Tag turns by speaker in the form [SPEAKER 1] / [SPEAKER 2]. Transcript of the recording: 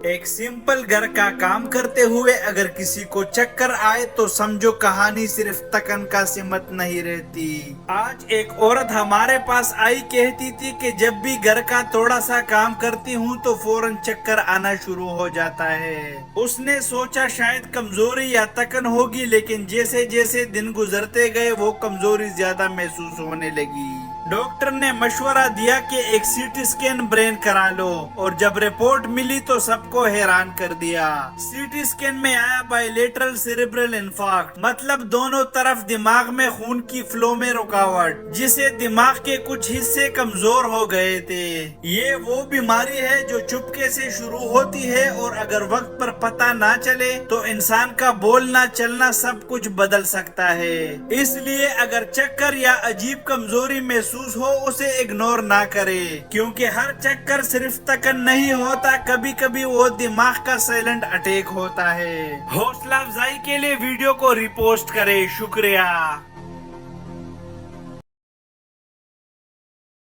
[SPEAKER 1] ایک سمپل گھر کا کام کرتے ہوئے اگر کسی کو چکر آئے تو سمجھو کہانی صرف تکن کا سمت نہیں رہتی۔ آج ایک عورت ہمارے پاس آئی، کہتی تھی کہ جب بھی گھر کا تھوڑا سا کام کرتی ہوں تو فوراً چکر آنا شروع ہو جاتا ہے۔ اس نے سوچا شاید کمزوری یا تکن ہوگی، لیکن جیسے جیسے دن گزرتے گئے وہ کمزوری زیادہ محسوس ہونے لگی۔ ڈاکٹر نے مشورہ دیا کہ ایک سی ٹی اسکین برین کرا لو، اور جب رپورٹ ملی تو سب کو حیران کر دیا۔ سی ٹی اسکین میں آیا بائیلیٹرل سیریبرل انفارکٹ، مطلب دونوں طرف دماغ میں خون کی فلو میں رکاوٹ، جسے دماغ کے کچھ حصے کمزور ہو گئے تھے۔ یہ وہ بیماری ہے جو چپکے سے شروع ہوتی ہے، اور اگر وقت پر پتہ نہ چلے تو انسان کا بولنا چلنا سب کچھ بدل سکتا ہے۔ اس لیے اگر چکر یا عجیب کمزوری محسوس ہو اسے اگنور نہ کرے، کیونکہ ہر چکر صرف تکن نہیں ہوتا، کبھی کبھی وہ دماغ کا سائلنٹ اٹیک ہوتا ہے۔ حوصلہ افزائی کے لیے ویڈیو کو ریپوسٹ کرے۔ شکریہ۔